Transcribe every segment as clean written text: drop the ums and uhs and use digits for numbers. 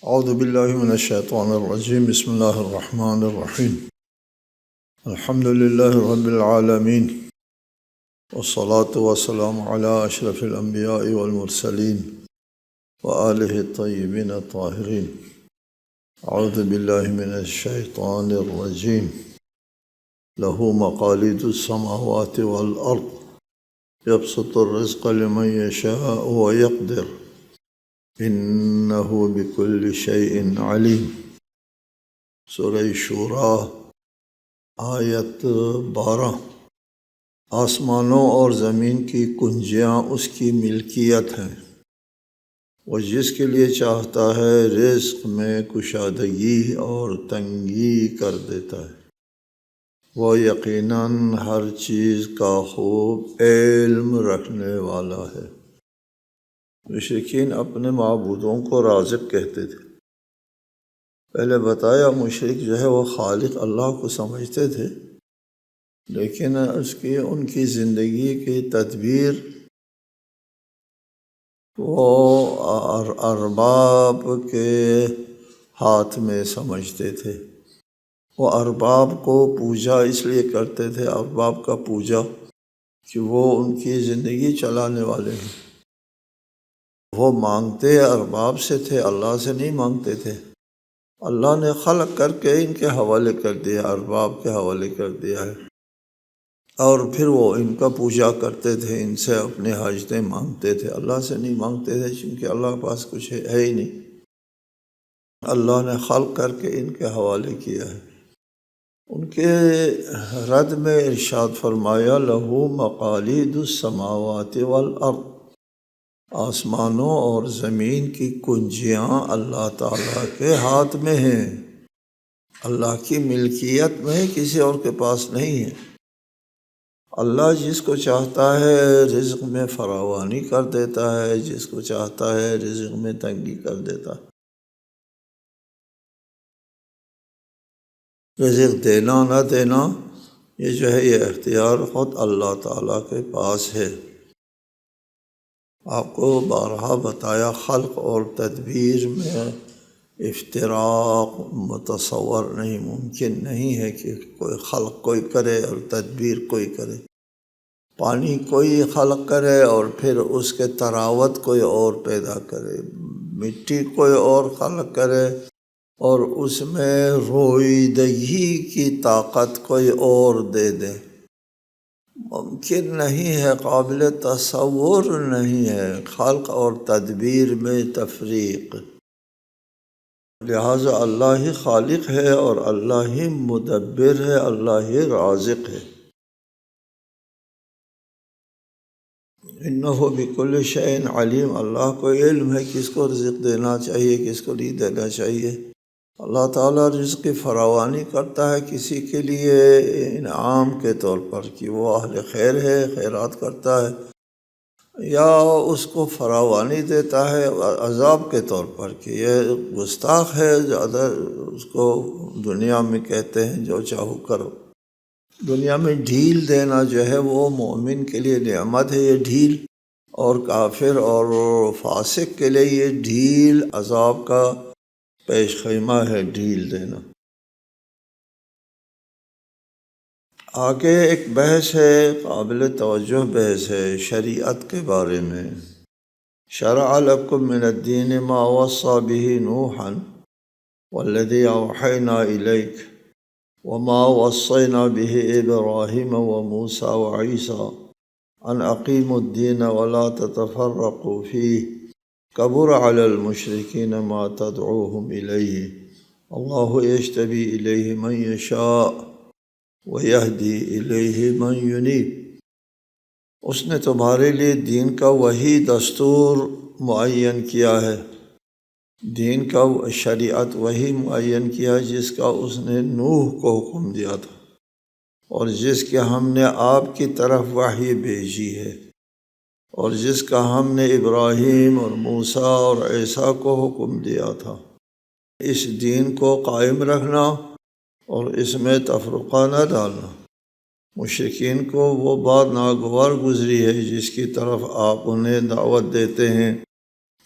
اعوذ باللہ من الشیطان الرجیم بسم اللہ الرحمن الرحیم الحمد للہ رب العالمین والصلاة والسلام علی اشرف الانبیاء والمرسلین وآلہ الطیبین الطاہرین اعوذ باللہ من الشیطان الرجیم لہ مقالید السماوات والارض یبسط الرزق لمن یشاء ویقدر انہ بکل شیء علیم۔ سورہ شورى آیت 12۔ آسمانوں اور زمین کی کنجیاں اس کی ملکیت ہیں، وہ جس کے لیے چاہتا ہے رزق میں کشادگی اور تنگی کر دیتا ہے، وہ یقیناً ہر چیز کا خوب علم رکھنے والا ہے۔ مشرکین اپنے معبودوں کو رازق کہتے تھے۔ پہلے بتایا مشرک جو ہے وہ خالق اللہ کو سمجھتے تھے، لیکن ان کی زندگی کی تدبیر وہ ارباب کے ہاتھ میں سمجھتے تھے۔ وہ ارباب کو پوجا اس لیے کرتے تھے، ارباب کا پوجا، کہ وہ ان کی زندگی چلانے والے ہیں۔ وہ مانگتے ارباب سے تھے، اللہ سے نہیں مانگتے تھے۔ اللہ نے خلق کر کے ان کے حوالے کر دیا، ارباب کے حوالے کر دیا ہے، اور پھر وہ ان کا پوجا کرتے تھے، ان سے اپنے حاجتیں مانگتے تھے، اللہ سے نہیں مانگتے تھے، چونکہ اللہ کے پاس کچھ ہے ہی نہیں۔ اللہ نے خلق کر کے ان کے حوالے کیا ہے۔ ان کے رد میں ارشاد فرمایا لہ مقالید السماوات والارض، آسمانوں اور زمین کی کنجیاں اللہ تعالیٰ کے ہاتھ میں ہیں، اللہ کی ملکیت میں، کسی اور کے پاس نہیں ہے۔ اللہ جس کو چاہتا ہے رزق میں فراوانی کر دیتا ہے، جس کو چاہتا ہے رزق میں تنگی کر دیتا ہے۔ رزق دینا نہ دینا یہ جو ہے یہ اختیار خود اللہ تعالیٰ کے پاس ہے۔ آپ کو بارہا بتایا خلق اور تدبیر میں افتراق متصور نہیں، ممکن نہیں ہے کہ کوئی خلق کوئی کرے اور تدبیر کوئی کرے۔ پانی کوئی خلق کرے اور پھر اس کے تراوت کوئی اور پیدا کرے، مٹی کوئی اور خلق کرے اور اس میں روئیدگی کی طاقت کوئی اور دے دے، ممکن نہیں ہے، قابل تصور نہیں ہے خلق اور تدبیر میں تفریق۔ لہٰذا اللہ ہی خالق ہے اور اللہ ہی مدبر ہے، اللہ ہی رازق ہے۔ انہ بکل شیء علیم، اللہ کو علم ہے کس کو رزق دینا چاہیے، کس کو نہیں دینا چاہیے۔ اللہ تعالیٰ رزق کی فراوانی کرتا ہے کسی کے لیے انعام کے طور پر کہ وہ اہل خیر ہے، خیرات کرتا ہے، یا اس کو فراوانی دیتا ہے عذاب کے طور پر کہ یہ گستاخ ہے، زیادہ اس کو دنیا میں کہتے ہیں جو چاہو کرو۔ دنیا میں ڈھیل دینا جو ہے وہ مومن کے لیے نعمت ہے، یہ ڈھیل، اور کافر اور فاسق کے لیے یہ ڈھیل عذاب کا پیش خیمہ ہے، ڈھیل دینا۔ آگے ایک بحث ہے، قابل توجہ بحث ہے شریعت کے بارے میں۔ شرع لکم من الدین ما وصى به نوحا والذی اوحینا الیک وما وصینا به ابراہیم وموسیٰ وعیسیٰ ان اقیموا الدین ولا تتفرقوا فیہ کبر علی المشرکین ما تدعوہم الیہ اللہ یجتبی الیہ من یشاء ویہدی الیہ من ینیب۔ اس نے تمہارے لیے دین کا وہی دستور معین کیا ہے، دین کا شریعت وہی معین کیا جس کا اس نے نوح کو حکم دیا تھا، اور جس کے ہم نے آپ کی طرف وحی بھیجی ہے، اور جس کا ہم نے ابراہیم اور موسیٰ اور عیسیٰ کو حکم دیا تھا۔ اس دین کو قائم رکھنا اور اس میں تفرقہ نہ ڈالنا۔ مشرکین کو وہ بات ناگوار گزری ہے جس کی طرف آپ انہیں دعوت دیتے ہیں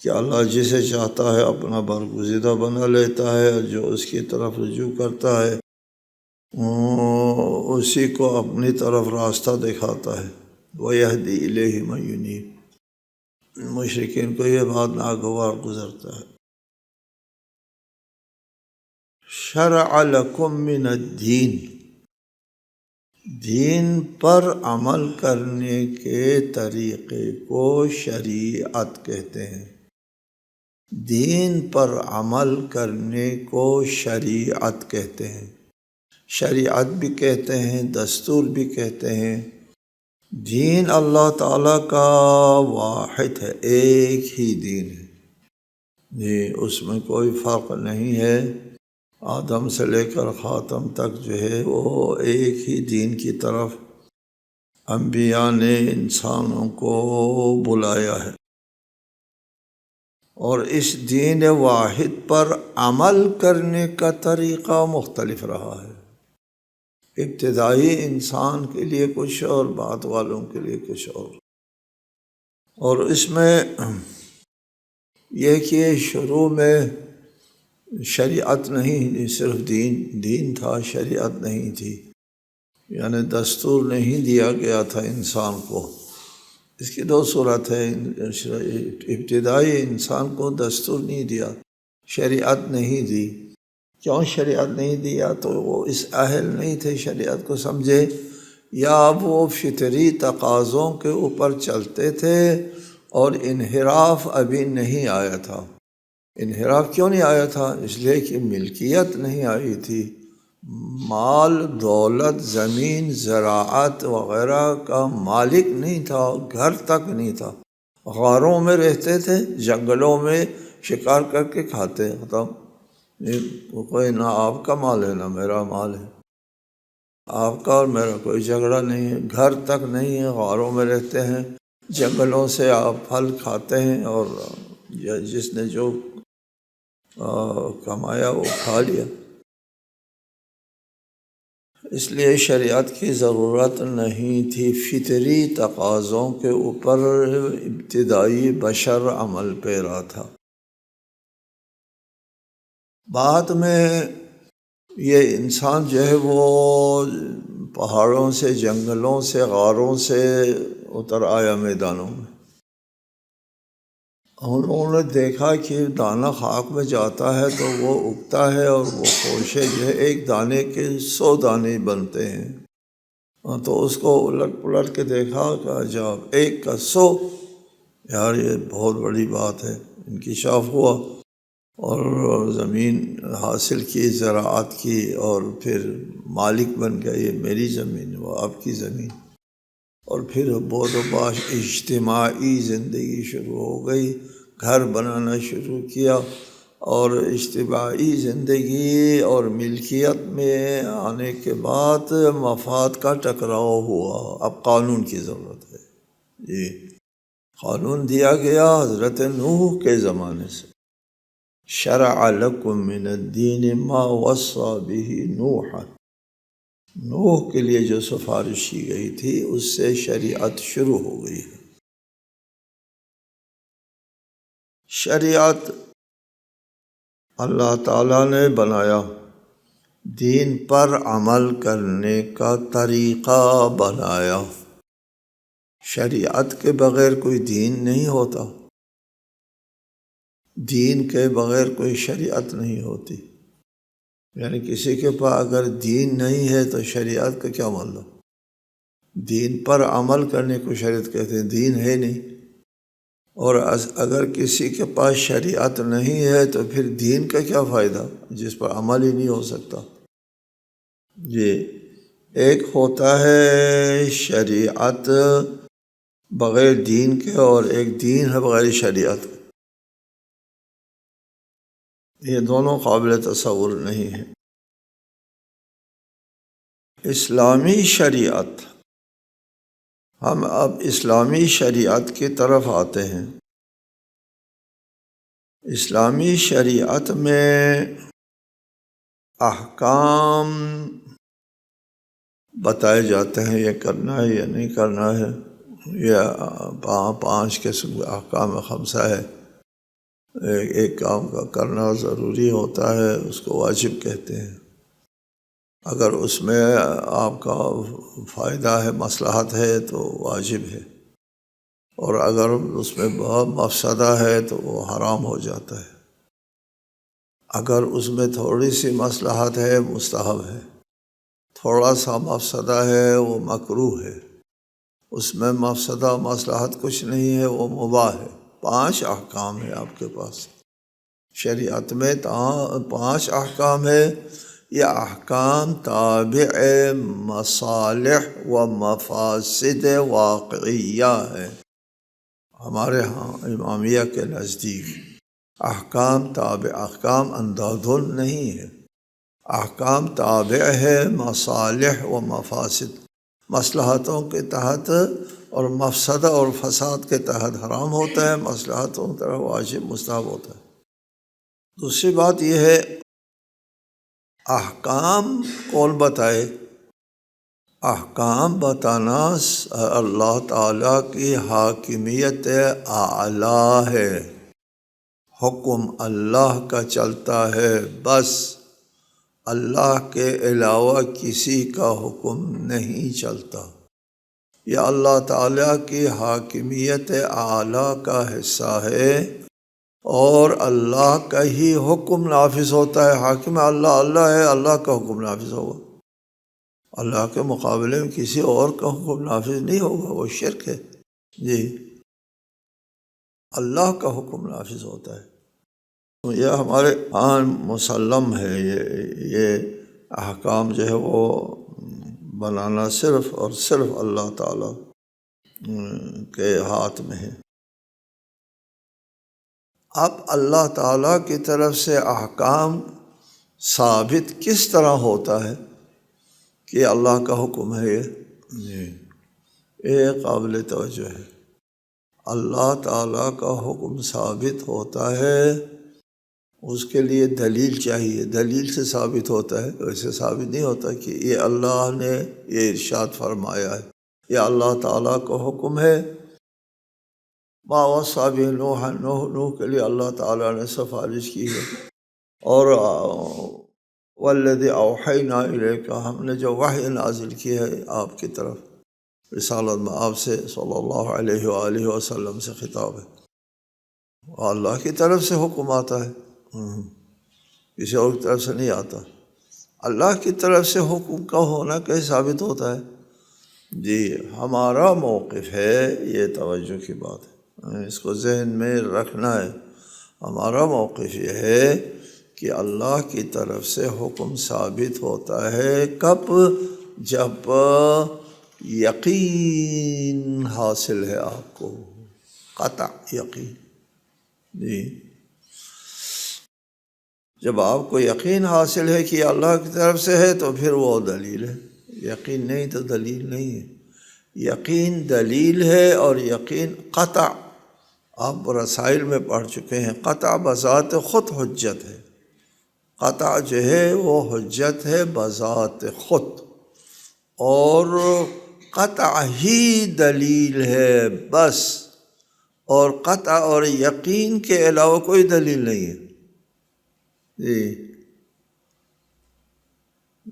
کہ اللہ جسے چاہتا ہے اپنا برگزیدہ بنا لیتا ہے، اور جو اس کی طرف رجوع کرتا ہے اسی کو اپنی طرف راستہ دکھاتا ہے۔ وَيَهْدِي إِلَيْهِ مَن يُنِيبُ، مشرکین کو یہ بات ناگوار گزرتا ہے۔ شرع لکم من الدین، دین پر عمل کرنے کے طریقے کو شریعت کہتے ہیں۔ دین پر عمل کرنے کو شریعت کہتے ہیں۔ شریعت بھی کہتے ہیں، دستور بھی کہتے ہیں۔ دین اللہ تعالیٰ کا واحد ہے، ایک ہی دین ہے جی، اس میں کوئی فرق نہیں ہے۔ آدم سے لے کر خاتم تک جو ہے وہ ایک ہی دین کی طرف انبیاء نے انسانوں کو بلایا ہے، اور اس دین واحد پر عمل کرنے کا طریقہ مختلف رہا ہے۔ ابتدائی انسان کے لیے کچھ اور بعد والوں کے لیے کچھ اور اس میں یہ کہ شروع میں شریعت نہیں، صرف دین تھا، شریعت نہیں تھی، یعنی دستور نہیں دیا گیا تھا انسان کو۔ اس کی دو صورت ہے، ابتدائی انسان کو دستور نہیں دیا، شریعت نہیں دی۔ کیوں شریعت نہیں دیا؟ تو وہ اس اہل نہیں تھے شریعت کو سمجھے، یا وہ فطری تقاضوں کے اوپر چلتے تھے اور انحراف ابھی نہیں آیا تھا۔ انحراف کیوں نہیں آیا تھا؟ اس لیے کہ ملکیت نہیں آئی تھی، مال دولت زمین زراعت وغیرہ کا مالک نہیں تھا، گھر تک نہیں تھا، غاروں میں رہتے تھے، جنگلوں میں شکار کر کے کھاتے، ختم۔ کوئی نہ آپ کا مال ہے نہ میرا مال ہے، آپ کا اور میرا کوئی جھگڑا نہیں ہے، گھر تک نہیں ہے، غاروں میں رہتے ہیں، جنگلوں سے آپ پھل کھاتے ہیں، اور جس نے جو کمایا وہ کھا لیا۔ اس لیے شریعت کی ضرورت نہیں تھی، فطری تقاضوں کے اوپر ابتدائی بشر عمل پیرا تھا۔ بعد میں یہ انسان جو ہے وہ پہاڑوں سے، جنگلوں سے، غاروں سے اتر آیا میدانوں میں۔ انہوں نے دیکھا کہ دانہ خاک میں جاتا ہے تو وہ اگتا ہے، اور وہ خوشے جو ہے ایک دانے کے 100 دانے بنتے ہیں، تو اس کو الٹ پلٹ کے دیکھا کہ جب ایک کا 100، یار یہ بہت بڑی بات ہے۔ انکشاف ہوا اور زمین حاصل کی، زراعت کی، اور پھر مالک بن گیا، یہ میری زمین، وہ آپ کی زمین، اور پھر بود و باش اجتماعی زندگی شروع ہو گئی، گھر بنانا شروع کیا، اور اجتماعی زندگی اور ملکیت میں آنے کے بعد مفاد کا ٹکراؤ ہوا۔ اب قانون کی ضرورت ہے جی، قانون دیا گیا حضرت نوح کے زمانے سے۔ شرع لکم من الدین ما وصى به نوحا، نوح کے لیے جو سفارش کی گئی تھی اس سے شریعت شروع ہو گئی ہے۔ شریعت اللہ تعالیٰ نے بنایا، دین پر عمل کرنے کا طریقہ بنایا۔ شریعت کے بغیر کوئی دین نہیں ہوتا، دین کے بغیر کوئی شریعت نہیں ہوتی۔ یعنی کسی کے پاس اگر دین نہیں ہے تو شریعت کا کیا مطلب؟ دین پر عمل کرنے کو شریعت کہتے ہیں، دین ہے نہیں۔ اور اگر کسی کے پاس شریعت نہیں ہے تو پھر دین کا کیا فائدہ جس پر عمل ہی نہیں ہو سکتا جی۔ ایک ہوتا ہے شریعت بغیر دین کے، اور ایک دین ہے بغیر شریعت کے، یہ دونوں قابل تصور نہیں ہے۔ اسلامی شریعت، ہم اب اسلامی شریعت کی طرف آتے ہیں۔ اسلامی شریعت میں احکام بتائے جاتے ہیں، یہ کرنا ہے یا نہیں کرنا ہے، یہ 5 قسم کے احکام خمسہ ہے۔ ایک کام کا کرنا ضروری ہوتا ہے اس کو واجب کہتے ہیں۔ اگر اس میں آپ کا فائدہ ہے، مصلحت ہے تو واجب ہے، اور اگر اس میں بہت مفسدہ ہے تو وہ حرام ہو جاتا ہے۔ اگر اس میں تھوڑی سی مصلحت ہے مستحب ہے، تھوڑا سا مفسدہ ہے وہ مکروہ ہے، اس میں مفسدہ مصلحت کچھ نہیں ہے وہ مباح ہے۔ 5 احکام ہے آپ کے پاس شریعت میں، 5 احکام ہے۔ یہ احکام تابع مصالح و مفاسد واقعیہ ہے ہمارے ہاں امامیہ کے نزدیک۔ احکام تابع، احکام اندھادھند نہیں ہے، احکام تابع ہے مصالح و مفاسد، مصلحتوں کے تحت اور مفسدہ اور فساد کے تحت حرام ہوتا ہے، مصلحتوں کی طرح واجب مستحب ہوتا ہے۔ دوسری بات یہ ہے احکام کون بتائے؟ احکام بتانا اللہ تعالیٰ کی حاکمیت اعلیٰ ہے، حکم اللہ کا چلتا ہے بس، اللہ کے علاوہ کسی کا حکم نہیں چلتا۔ یہ اللہ تعالیٰ کی حاکمیت اعلیٰ کا حصہ ہے، اور اللہ کا ہی حکم نافذ ہوتا ہے۔ حاکم اللہ اللہ ہے، اللہ کا حکم نافذ ہوگا، اللہ کے مقابلے میں کسی اور کا حکم نافذ نہیں ہوگا، وہ شرک ہے۔ جی، اللہ کا حکم نافذ ہوتا ہے۔ تو یہ ہمارے ہاں مسلم ہے، یہ احکام جو ہے وہ بنانا صرف اور صرف اللہ تعالیٰ کے ہاتھ میں ہے۔ اب اللہ تعالیٰ کی طرف سے احکام ثابت کس طرح ہوتا ہے کہ اللہ کا حکم ہے؟ یہ قابل توجہ ہے۔ اللہ تعالیٰ کا حکم ثابت ہوتا ہے، اس کے لیے دلیل چاہیے، دلیل سے ثابت ہوتا ہے، ویسے ثابت نہیں ہوتا کہ یہ اللہ نے یہ ارشاد فرمایا ہے، یہ اللہ تعالیٰ کا حکم ہے۔ ما وصی بہ نوح کے لیے اللہ تعالیٰ نے سفارش کی ہے، اور والذی اوحینا الیک، ہم نے جو وحی نازل کی ہے آپ کی طرف، رسالت میں آپ سے صلی اللہ علیہ وآلہ وسلم سے خطاب ہے، اللہ کی طرف سے حکم آتا ہے، کسی اور کی طرف سے نہیں آتا۔ اللہ کی طرف سے حکم کا ہونا کیسے ثابت ہوتا ہے؟ جی، ہمارا موقف ہے، یہ توجہ کی بات ہے، اس کو ذہن میں رکھنا ہے۔ ہمارا موقف یہ ہے کہ اللہ کی طرف سے حکم ثابت ہوتا ہے کب؟ جب یقین حاصل ہے آپ کو، قطع یقین۔ جی، جب آپ کو یقین حاصل ہے کہ اللہ کی طرف سے ہے تو پھر وہ دلیل ہے، یقین نہیں تو دلیل نہیں ہے۔ یقین دلیل ہے، اور یقین قطع آپ رسائل میں پڑھ چکے ہیں، قطع بذات خود حجت ہے، قطع جو ہے وہ حجت ہے بذات خود، اور قطع ہی دلیل ہے بس، اور قطع اور یقین کے علاوہ کوئی دلیل نہیں ہے۔ جی،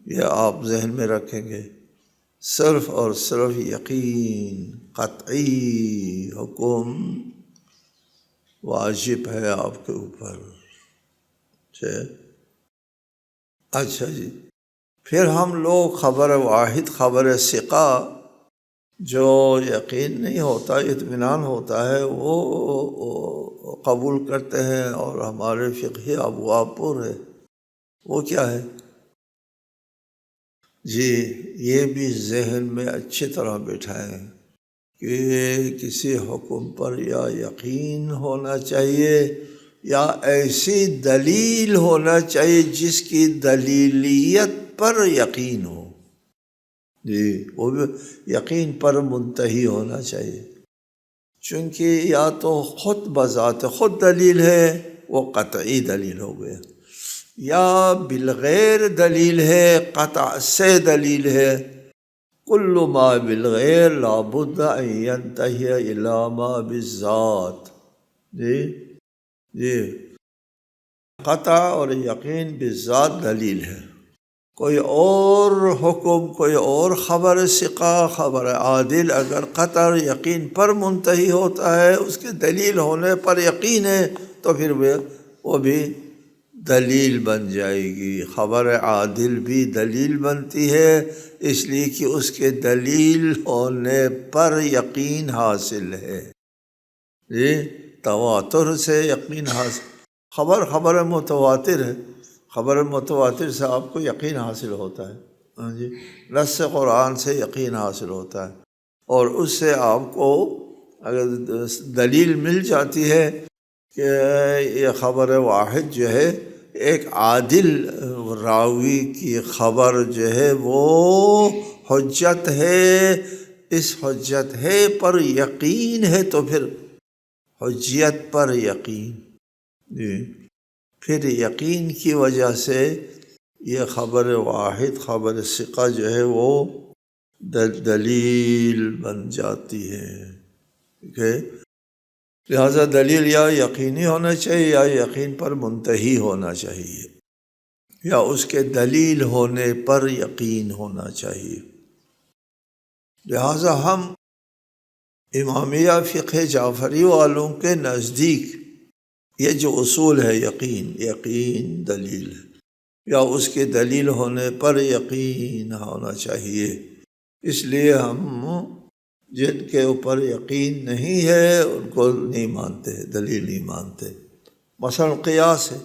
یہ آپ ذہن میں رکھیں گے، صرف اور صرف یقین، قطعی حکم واجب ہے آپ کے اوپر۔ اچھا جی، پھر ہم لوگ خبر واحد، خبر ثقہ جو یقین نہیں ہوتا، اطمینان ہوتا ہے، وہ قبول کرتے ہیں، اور ہمارے فقہی ابواب پر ہے۔ وہ کیا ہے؟ جی، یہ بھی ذہن میں اچھی طرح بٹھائیں کہ کسی حکم پر یا یقین ہونا چاہیے، یا ایسی دلیل ہونا چاہیے جس کی دلیلیت پر یقین ہو۔ جی، وہ بھی یقین پر منتہی ہونا چاہیے، چونکہ یا تو خود بذات خود دلیل ہے، وہ قطعی دلیل ہو گیا، یا بالغیر دلیل ہے، قطع سے دلیل ہے۔ کل ما بالغیر لابد ان ینتہی الی ما بالذات۔ جی، جی قطع اور یقین بالذات دلیل ہے. کوئی اور حکم، کوئی اور خبر ثقہ، خبر عادل اگر قطع اور یقین پر منتہی ہوتا ہے، اس کے دلیل ہونے پر یقین ہے، تو پھر وہ بھی دلیل بن جائے گی. خبر عادل بھی دلیل بنتی ہے، اس لیے کہ اس کے دلیل ہونے پر یقین حاصل ہے. جی تواتر سے یقین حاصل. خبر متواتر ہے، خبر متواتر سے آپ کو یقین حاصل ہوتا ہے. ہاں جی نص قرآن سے یقین حاصل ہوتا ہے، اور اس سے آپ کو اگر دلیل مل جاتی ہے کہ یہ خبر واحد جو ہے، ایک عادل راوی کی خبر جو ہے وہ حجت ہے، اس حجت ہے پر یقین ہے، تو پھر حجیت پر یقین. جی پھر یقین کی وجہ سے یہ خبر واحد، خبر ثقہ جو ہے وہ دلیل بن جاتی ہے. ٹھیک ہے، لہٰذا دلیل یا یقینی ہونا چاہیے یا یقین پر منتہی ہونا چاہیے، یا اس کے دلیل ہونے پر یقین ہونا چاہیے. لہٰذا ہم امامیہ فقہ جعفری والوں کے نزدیک یہ جو اصول ہے، یقین دلیل ہے، یا اس کے دلیل ہونے پر یقین ہونا چاہیے. اس لیے ہم جن کے اوپر یقین نہیں ہے ان کو نہیں مانتے، دلیل نہیں مانتے. مثلا قیاس ہے،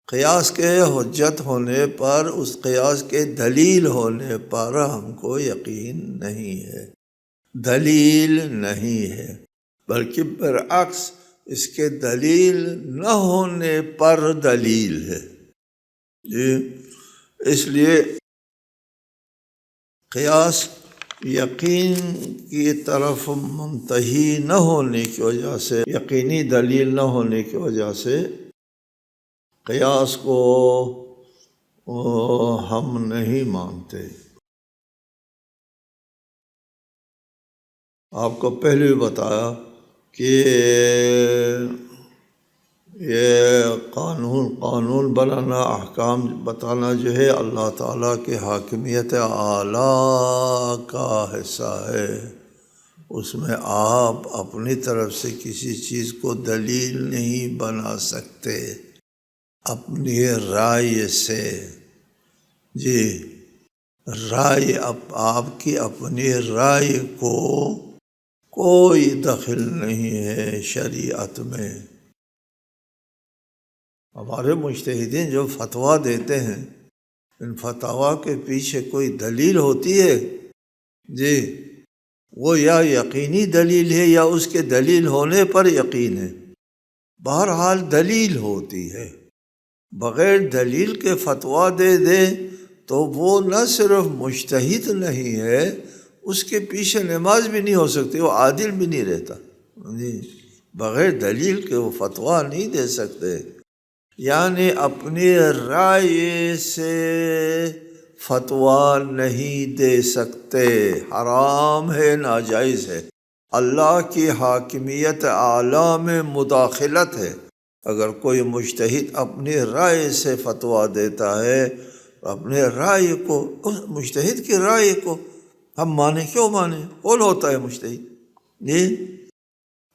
قیاس کے حجت ہونے پر، اس قیاس کے دلیل ہونے پر ہم کو یقین نہیں ہے، دلیل نہیں ہے، بلکہ برعکس اس کے دلیل نہ ہونے پر دلیل ہے. جی اس لیے قیاس یقین کی طرف منتہی نہ ہونے کی وجہ سے، یقینی دلیل نہ ہونے کی وجہ سے قیاس کو ہم نہیں مانتے. آپ کو پہلے بھی بتایا کہ یہ قانون بنانا، احکام بتانا جو ہے اللہ تعالیٰ کے حاکمیت اعلیٰ کا حصہ ہے. اس میں آپ اپنی طرف سے کسی چیز کو دلیل نہیں بنا سکتے اپنی رائے سے. جی رائے، آپ کی اپنی رائے کو کوئی دخل نہیں ہے شریعت میں. ہمارے مجتہدین جو فتویٰ دیتے ہیں، ان فتویٰ کے پیچھے کوئی دلیل ہوتی ہے؟ جی وہ یا یقینی دلیل ہے یا اس کے دلیل ہونے پر یقین ہے. بہرحال دلیل ہوتی ہے. بغیر دلیل کے فتویٰ دے دے تو وہ نہ صرف مجتہد نہیں ہے، اس کے پیچھے نماز بھی نہیں ہو سکتی، وہ عادل بھی نہیں رہتا. جی بغیر دلیل کے وہ فتویٰ نہیں دے سکتے. یعنی اپنی رائے سے فتویٰ نہیں دے سکتے، حرام ہے، ناجائز ہے. اللہ کی حاکمیت اعلیٰ میں مداخلت ہے. اگر کوئی مجتہد اپنی رائے سے فتویٰ دیتا ہے، اپنے رائے کو، اس مجتہد کی رائے کو ہم مانیں. کیوں مانیں؟ کون ہوتا ہے مجتہد؟ جی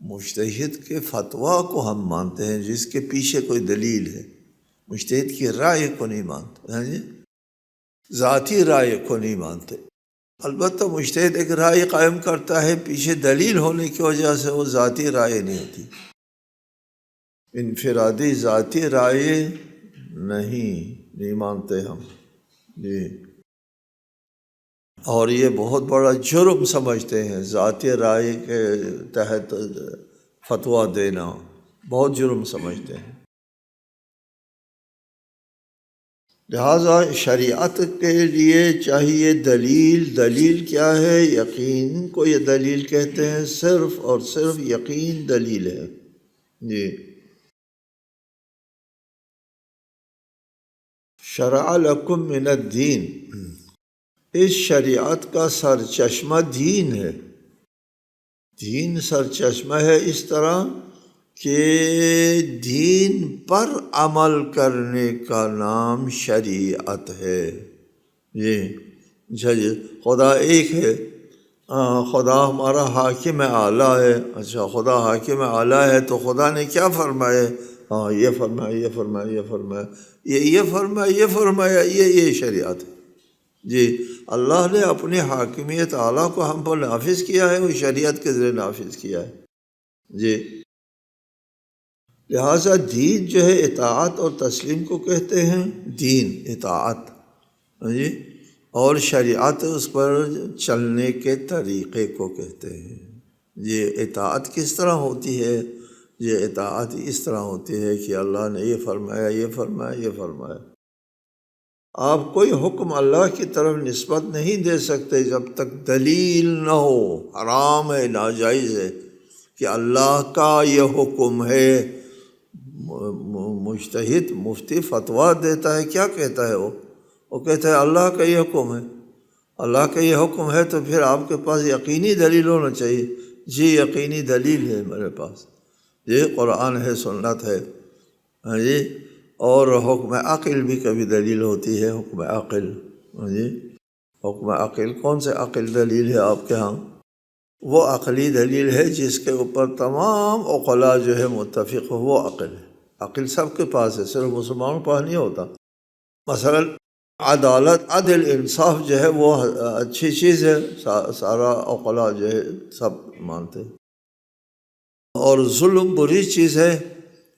مجتہد کے فتویٰ کو ہم مانتے ہیں جس کے پیچھے کوئی دلیل ہے. مجتہد کی رائے کو نہیں مانتے، جی ذاتی رائے کو نہیں مانتے. البتہ مجتہد ایک رائے قائم کرتا ہے، پیچھے دلیل ہونے کی وجہ سے وہ ذاتی رائے نہیں ہوتی، انفرادی ذاتی رائے نہیں مانتے ہم. جی اور یہ بہت بڑا جرم سمجھتے ہیں، ذاتی رائے کے تحت فتویٰ دینا بہت جرم سمجھتے ہیں. لہٰذا شریعت کے لیے چاہیے دلیل. دلیل کیا ہے؟ یقین کو یہ دلیل کہتے ہیں، صرف اور صرف یقین دلیل ہے. جی شرع لکم من الدین، اس شریعت کا سرچشمہ دین ہے. دین سرچشمہ ہے اس طرح کہ دین پر عمل کرنے کا نام شریعت ہے۔ یہ خدا ایک ہے، خدا ہمارا حاکم اعلیٰ ہے۔ اچھا، خدا حاکم اعلیٰ ہے تو خدا نے کیا فرمایا؟ ہاں، یہ فرمایا، یہ فرمایا، یہ فرمایا، یہ فرمایا، یہ فرمایا، یہ شریعت ہے۔ جی، اللہ نے اپنی حاکمیت اعلیٰ کو ہم پر نافذ کیا ہے، وہ شریعت کے ذریعے نافذ کیا ہے۔ جی، لہٰذا دین جو ہے اطاعت اور تسلیم کو کہتے ہیں، دین اطاعت، جی، اور شریعت اس پر چلنے کے طریقے کو کہتے ہیں۔ یہ اطاعت کس طرح ہوتی ہے؟ یہ اطاعت اس طرح ہوتی ہے کہ اللہ نے یہ فرمایا، یہ فرمایا، یہ فرمایا۔ آپ کوئی حکم اللہ کی طرف نسبت نہیں دے سکتے جب تک دلیل نہ ہو۔ حرام ہے، ناجائز ہے کہ اللہ کا یہ حکم ہے۔ مجتہد مفتی فتویٰ دیتا ہے، کیا کہتا ہے وہ کہتا ہے اللہ کا یہ حکم ہے۔ اللہ کا یہ حکم ہے تو پھر آپ کے پاس یقینی دلیل ہونا چاہیے۔ جی، یقینی دلیل ہے میرے پاس، یہ قرآن ہے، سنت ہے، جی۔ اور حکم عقل بھی کبھی دلیل ہوتی ہے، حکم عقل، جی۔ حکم عقل کون سے عقل دلیل ہے آپ کے ہاں؟ وہ عقلی دلیل ہے جس کے اوپر تمام عقلاء جو ہے متفق ہو، وہ عقل ہے۔ عقل سب کے پاس ہے، صرف مسلمانوں کے پاس نہیں ہوتا۔ مثلا عدالت، عدل، انصاف جو ہے وہ اچھی چیز ہے، سارا عقلاء جو ہے سب مانتے ہیں۔ اور ظلم بری چیز ہے،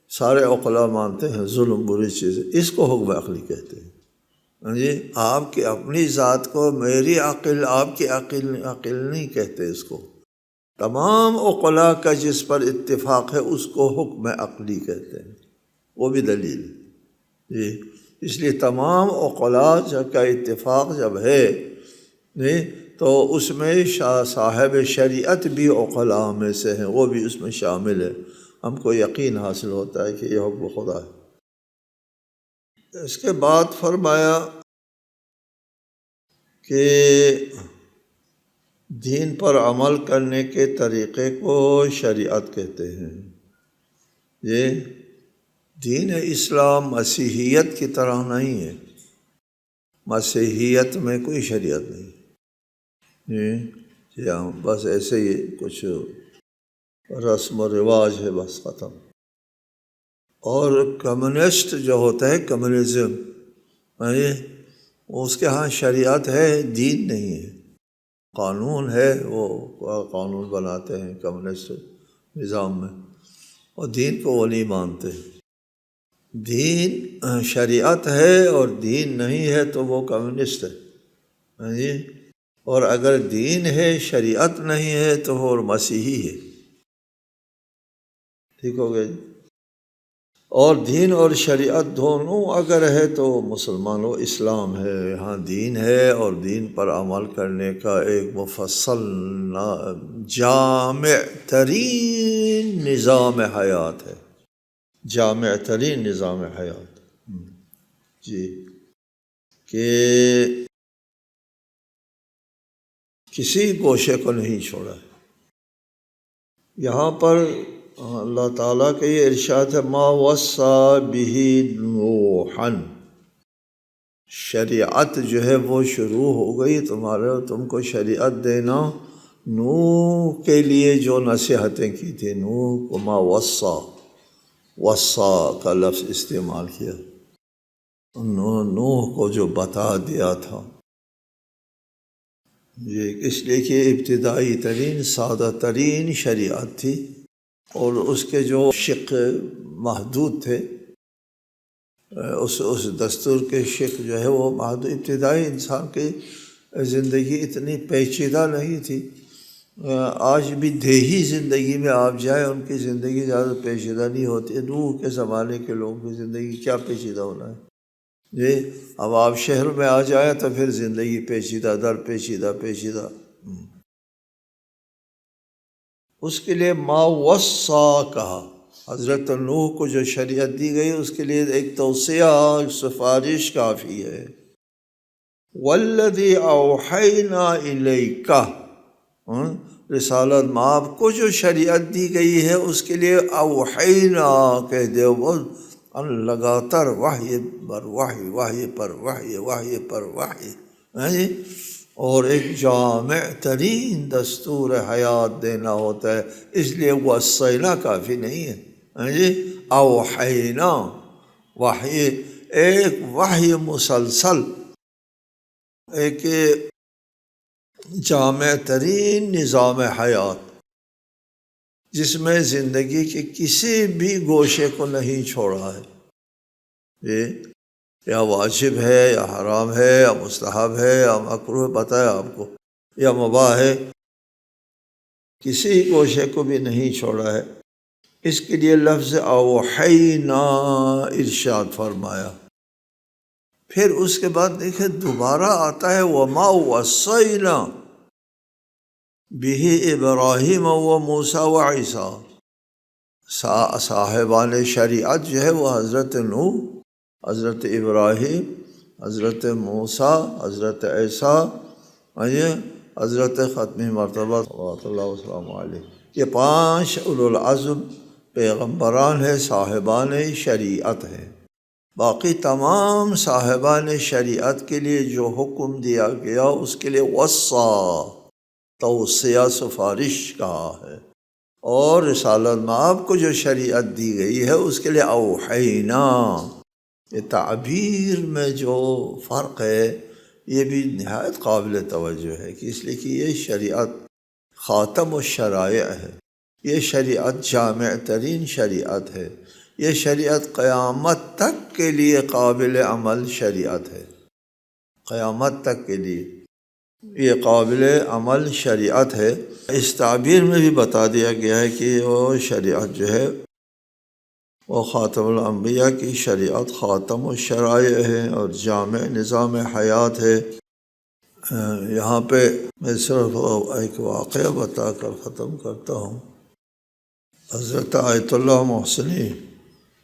سارے عقلاء مانتے ہیں ظلم بری چیز ہے۔ اس کو حکم عقلی کہتے ہیں، جی۔ آپ کی اپنی ذات کو میری عقل، آپ کی عقل نہیں کہتے اس کو۔ تمام عقلاء کا جس پر اتفاق ہے اس کو حکم عقلی کہتے ہیں، وہ بھی دلیل ہے، جی۔ اس لیے تمام عقلاء کا اتفاق جب ہے، جی، تو اس میں صاحب شریعت بھی عقلاء میں سے ہیں، وہ بھی اس میں شامل ہے۔ ہم کو یقین حاصل ہوتا ہے کہ یہ حکم خدا ہے۔ اس کے بعد فرمایا کہ دین پر عمل کرنے کے طریقے کو شریعت کہتے ہیں۔ یہ دین اسلام مسیحیت کی طرح نہیں ہے، مسیحیت میں کوئی شریعت نہیں، جی ہاں، بس ایسے ہی کچھ رسم و رواج ہے، بس ختم۔ اور کمیونسٹ جو ہوتا ہے، کمیونزم، اس کے ہاں شریعت ہے، دین نہیں ہے، قانون ہے، وہ قانون بناتے ہیں کمیونسٹ نظام میں، اور دین کو وہ نہیں مانتے۔ دین شریعت ہے اور دین نہیں ہے تو وہ کمیونسٹ ہے، جی۔ اور اگر دین ہے شریعت نہیں ہے تو وہ مسیحی ہے، ٹھیک ہو گیا جی۔ اور دین اور شریعت دونوں اگر ہے تو مسلمانوں اسلام ہے، یہاں دین ہے اور دین پر عمل کرنے کا ایک مفصل جامع ترین نظام حیات ہے، جامع ترین نظام حیات، جی، کہ کسی گوشے کو نہیں چھوڑا ہے۔ یہاں پر اللہ تعالیٰ کا یہ ارشاد ہے، ما وصّى بہ نوحا، شریعت جو ہے وہ شروع ہو گئی تم کو شریعت دینا نوح کے لیے جو نصیحتیں کی تھی۔ نوح کو ما وصّى، وصّى کا لفظ استعمال کیا، نوح کو جو بتا دیا تھا، یہ اس لیے کہ ابتدائی ترین سادہ ترین شریعت تھی، اور اس کے جو شق محدود تھے، اس دستور کے شق جو ہے وہ محدود، ابتدائی انسان کی زندگی اتنی پیچیدہ نہیں تھی۔ آج بھی دیہی زندگی میں آپ جائیں، ان کی زندگی زیادہ پیچیدہ نہیں ہوتی۔ نوح کے زمانے کے لوگوں کی زندگی کیا پیچیدہ ہونا ہے جی۔ اب آپ شہر میں آ جائیں تو پھر زندگی پیچیدہ در پیچیدہ پیچیدہ۔ اس کے لیے ما وصّى کہا، حضرت نوح کو جو شریعت دی گئی اس کے لیے ایک توصیہ، ایک سفارش کافی ہے۔ والذی اوحینا الیک، رسالت مآب کو جو شریعت دی گئی ہے اس کے لیے اوحینا کہہ دے، وہ لگاتار وحی پر وحی، وحی پر وحی، وحی پر وحی، جی، اور ایک جامع ترین دستور حیات دینا ہوتا ہے، اس لیے وصینا کافی نہیں ہے، جی، اوحینا وحی، ایک وحی مسلسل، ایک جامع ترین نظام حیات جس میں زندگی کے کسی بھی گوشے کو نہیں چھوڑا ہے، یہ یا واجب ہے یا حرام ہے یا مستحب ہے یا مکروہ، پتہ ہے آپ کو، یا مباح ہے، کسی گوشے کو بھی نہیں چھوڑا ہے۔ اس کے لیے لفظ اوحینا ارشاد فرمایا۔ پھر اس کے بعد دیکھیں دوبارہ آتا ہے وما وصینا بہ ابراہیم و موسیٰ و عیسیٰ، صاحبان شریعت جو ہے وہ حضرت نوح، حضرت ابراہیم، حضرت موسیٰ، حضرت عیسیٰ، حضرت ختمی مرتبہ صلی اللہ وسلم علیہ، یہ 5 اولو العزم پیغمبران ہیں، صاحبان شریعت ہیں۔ باقی تمام صاحبان شریعت کے لیے جو حکم دیا گیا اس کے لیے وصا، توصیہ، سفارش کہا ہے، اور رسالت مآب کو جو شریعت دی گئی ہے اس کے لیے اوحینا۔ یہ تعبیر میں جو فرق ہے یہ بھی نہایت قابل توجہ ہے، کہ اس لیے کہ یہ شریعت خاتم الشرائع ہے، یہ شریعت جامع ترین شریعت ہے، یہ شریعت قیامت تک کے لیے قابل عمل شریعت ہے، قیامت تک کے لیے یہ قابل عمل شریعت ہے۔ اس تعبیر میں بھی بتا دیا گیا ہے کہ وہ شریعت جو ہے وہ خاتم الانبیاء کی شریعت خاتم الشرائع ہے اور جامع نظام حیات ہے۔ یہاں پہ میں صرف ایک واقعہ بتا کر ختم کرتا ہوں۔ حضرت آیت اللہ محسنی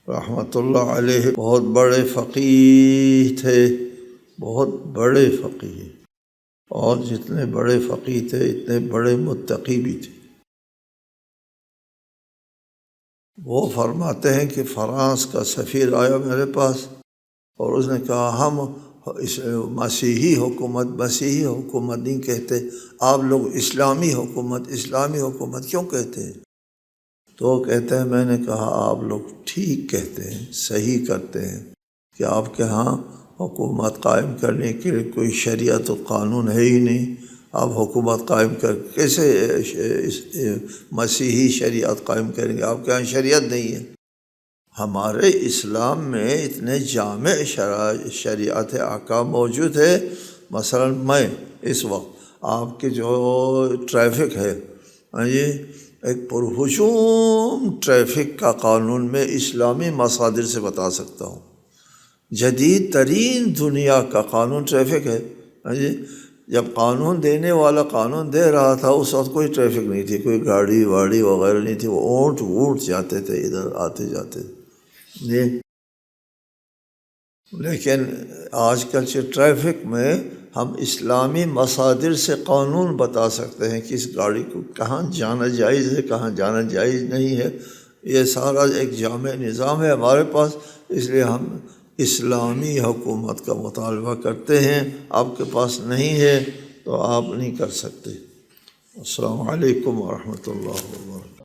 رحمۃ اللہ علیہ بہت بڑے فقیہ تھے، بہت بڑے فقیہ، اور جتنے بڑے فقیہ تھے اتنے بڑے متقی بھی تھے۔ وہ فرماتے ہیں کہ فرانس کا سفیر آیا میرے پاس اور اس نے کہا ہم مسیحی حکومت نہیں کہتے، آپ لوگ اسلامی حکومت کیوں کہتے ہیں؟ تو وہ کہتے ہیں میں نے کہا آپ لوگ ٹھیک کہتے ہیں، صحیح کرتے ہیں کہ آپ کے ہاں حکومت قائم کرنے کے لیے کوئی شریعت و قانون ہے ہی نہیں، آپ حکومت قائم کر کیسے مسیحی شریعت قائم کریں گے؟ آپ کے یہاں شریعت نہیں ہے۔ ہمارے اسلام میں اتنے جامع شریعت احکام موجود ہے۔ مثلا میں اس وقت آپ کے جو ٹریفک ہے، یہ ایک پرہجوم ٹریفک کا قانون میں اسلامی مصادر سے بتا سکتا ہوں۔ جدید ترین دنیا کا قانون ٹریفک ہے، جب قانون دینے والا قانون دے رہا تھا اس وقت کوئی ٹریفک نہیں تھی، کوئی گاڑی واڑی وغیرہ نہیں تھی، وہ اونٹ جاتے تھے، ادھر آتے جاتے تھے۔ لیکن آج کل سے ٹریفک میں ہم اسلامی مصادر سے قانون بتا سکتے ہیں کہ اس گاڑی کو کہاں جانا جائز ہے، کہاں جانا جائز نہیں ہے۔ یہ سارا ایک جامع نظام ہے ہمارے پاس، اس لیے ہم اسلامی حکومت کا مطالبہ کرتے ہیں۔ آپ کے پاس نہیں ہے تو آپ نہیں کر سکتے۔ السلام علیکم ورحمۃ اللہ وبرکاتہ۔